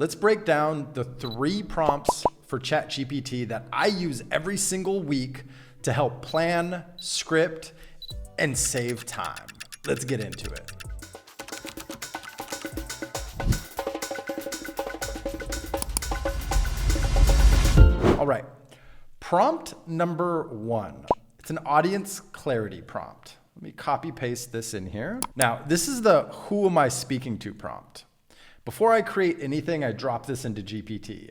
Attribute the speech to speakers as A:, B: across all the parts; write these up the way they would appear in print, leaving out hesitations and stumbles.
A: Let's break down the 3 prompts for ChatGPT that I use every single week to help plan, script, and save time. Let's get into it. All right, prompt number 1. It's an audience clarity prompt. Let me copy paste this in here. Now, this is the who am I speaking to prompt. Before I create anything, I drop this into GPT.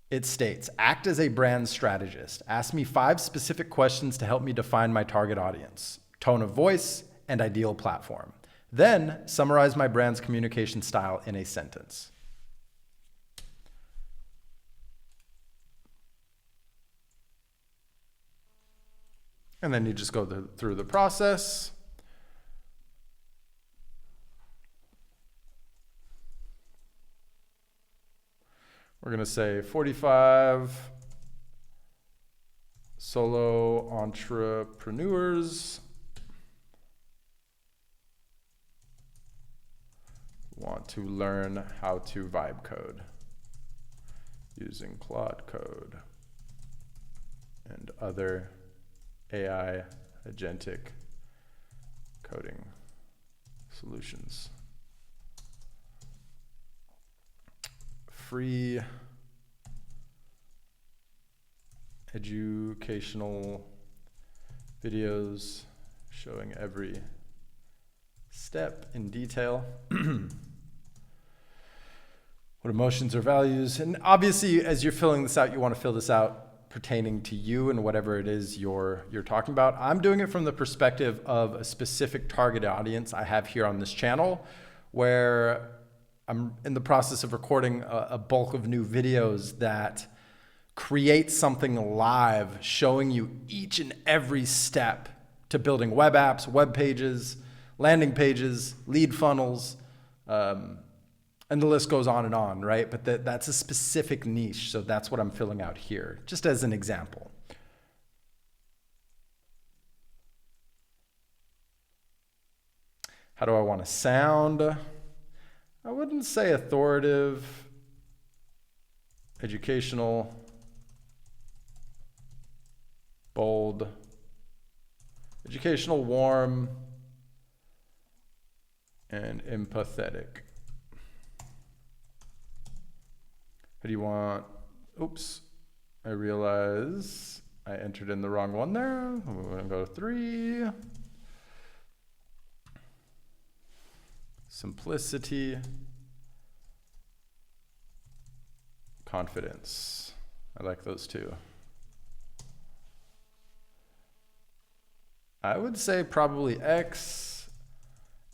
A: It states, act as a brand strategist. Ask me 5 specific questions to help me define my target audience, tone of voice, and ideal platform. Then summarize my brand's communication style in a sentence. And then you just go through the process. We're going to say 45 solo entrepreneurs want to learn how to vibe code using Claude Code and other AI agentic coding solutions. Free educational videos showing every step in detail. What emotions or values, and obviously as you're filling this out, you want to fill this out pertaining to you and whatever it is you're talking about. I'm doing it from the perspective of a specific target audience I have here on this channel, where I'm in the process of recording a bulk of new videos that create something live, showing you each and every step to building web apps, web pages, landing pages, lead funnels, and the list goes on, right? But that's a specific niche, so that's what I'm filling out here, just as an example. How do I want to sound? I wouldn't say authoritative, educational, bold, educational, warm, and empathetic. How do you want, oops, I realize I entered in the wrong one there. We're going to go 3. Simplicity, confidence. I like those 2. I would say probably X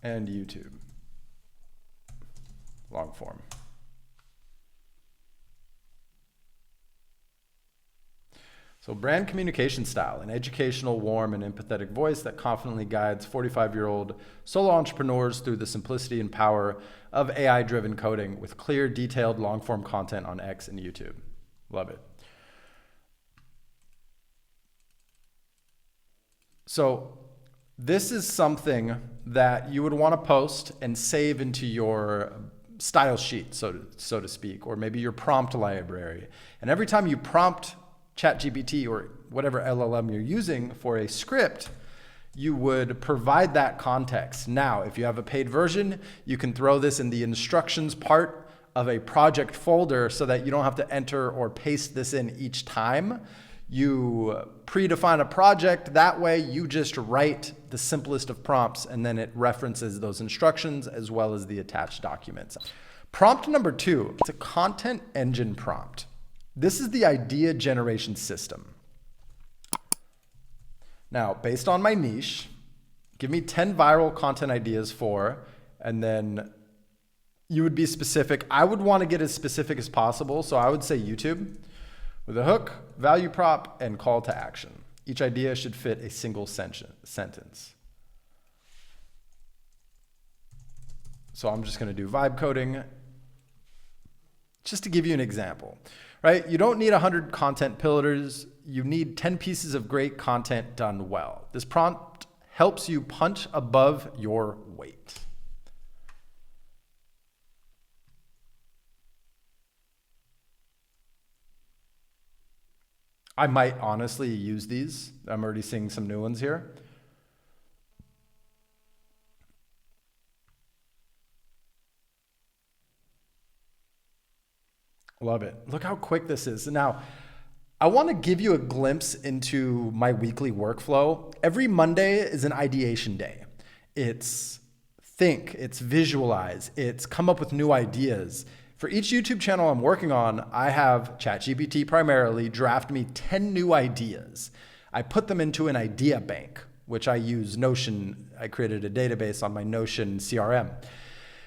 A: and YouTube, long form. So brand communication style, an educational, warm, and empathetic voice that confidently guides 45-year-old solo entrepreneurs through the simplicity and power of AI-driven coding with clear, detailed, long-form content on X and YouTube. Love it. So this is something that you would want to post and save into your style sheet, so to speak, or maybe your prompt library. And every time you prompt ChatGPT or whatever LLM you're using for a script, you would provide that context. Now, if you have a paid version, you can throw this in the instructions part of a project folder so that you don't have to enter or paste this in each time. You predefine a project. That way you just write the simplest of prompts and then it references those instructions as well as the attached documents. Prompt number 2, it's a content engine prompt. This is the idea generation system. Now, based on my niche, give me 10 viral content ideas for, and then you would be specific. I would want to get as specific as possible. So I would say YouTube with a hook, value prop, and call to action. Each idea should fit a single sentence. So I'm just going to do vibe coding just to give you an example. Right? You don't need 100 content pillars. You need 10 pieces of great content done well. This prompt helps you punch above your weight. I might honestly use these. I'm already seeing some new ones here. Love it. Look how quick this is. Now, I want to give you a glimpse into my weekly workflow. Every Monday is an ideation day. It's think, it's visualize, it's come up with new ideas. For each YouTube channel I'm working on, I have ChatGPT primarily draft me 10 new ideas. I put them into an idea bank, which I use Notion. I created a database on my Notion CRM.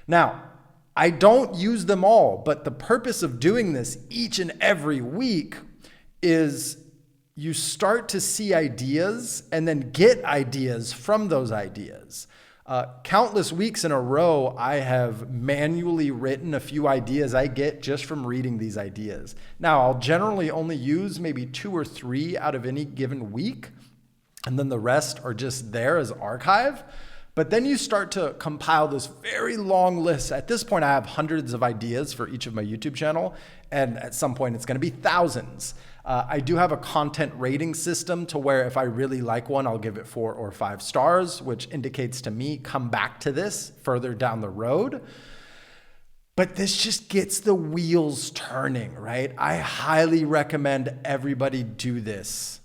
A: Now, I don't use them all, but the purpose of doing this each and every week is you start to see ideas and then get ideas from those ideas. Countless weeks in a row, I have manually written a few ideas I get just from reading these ideas. Now, I'll generally only use maybe 2 or 3 out of any given week, and then the rest are just there as archive. But then you start to compile this very long list. At this point, I have hundreds of ideas for each of my YouTube channel, and at some point it's gonna be thousands. I do have a content rating system to where if I really like one, I'll give it 4 or 5 stars, which indicates to me, come back to this further down the road. But this just gets the wheels turning, right? I highly recommend everybody do this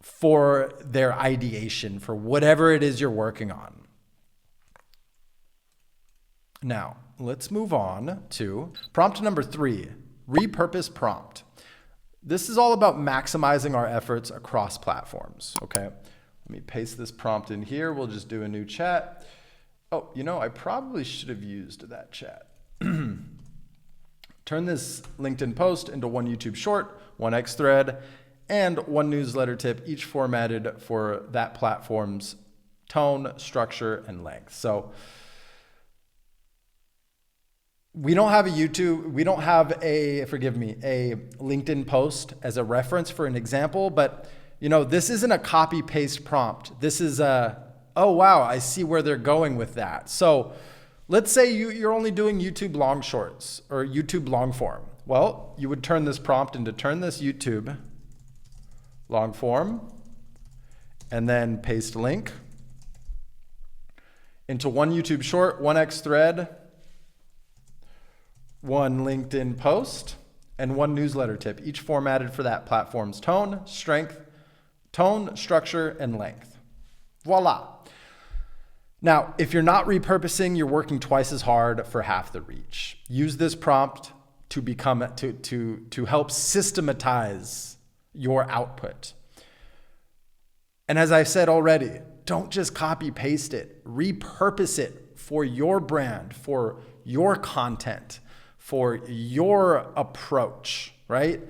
A: for their ideation, for whatever it is you're working on. Now, let's move on to prompt number 3, repurpose prompt. This is all about maximizing our efforts across platforms, okay? Let me paste this prompt in here. We'll just do a new chat. Oh, you know, I probably should have used that chat. Turn this LinkedIn post into 1 YouTube short, 1 X thread, and 1 newsletter tip, each formatted for that platform's tone, structure, and length. So we don't have a LinkedIn post as a reference for an example, but you know, this isn't a copy paste prompt. This is oh wow, I see where they're going with that. So let's say you're only doing YouTube long shorts or YouTube long form. Well, you would turn this prompt into turn this YouTube long form and then paste link into 1 YouTube short, 1 X thread, 1 LinkedIn post, and 1 newsletter tip, each formatted for that platform's tone, structure, and length. Voila. Now, if you're not repurposing, you're working twice as hard for half the reach. Use this prompt to help systematize your output. And as I've said already, don't just copy paste it, repurpose it for your brand, for your content, for your approach, right?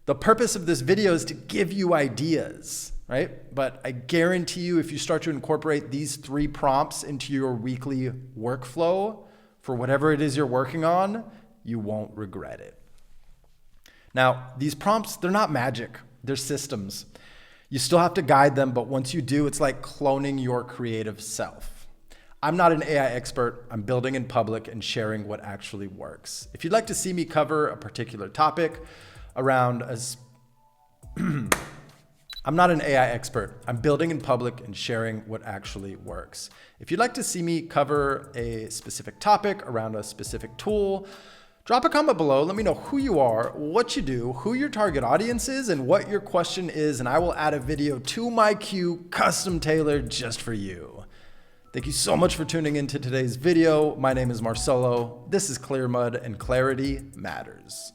A: The purpose of this video is to give you ideas, right? But I guarantee you, if you start to incorporate these 3 prompts into your weekly workflow for whatever it is you're working on, you won't regret it. Now, these prompts, they're not magic, they're systems. You still have to guide them, but once you do, it's like cloning your creative self. I'm not an AI expert. I'm building in public and sharing what actually works. If you'd like to see me cover a particular topic around I'm not an AI expert. I'm building in public and sharing what actually works. If you'd like to see me cover a specific topic around a specific tool, drop a comment below. Let me know who you are, what you do, who your target audience is, and what your question is, and I will add a video to my queue, custom tailored just for you. Thank you so much for tuning into today's video. My name is Marcelo. This is Clearmud, and clarity matters.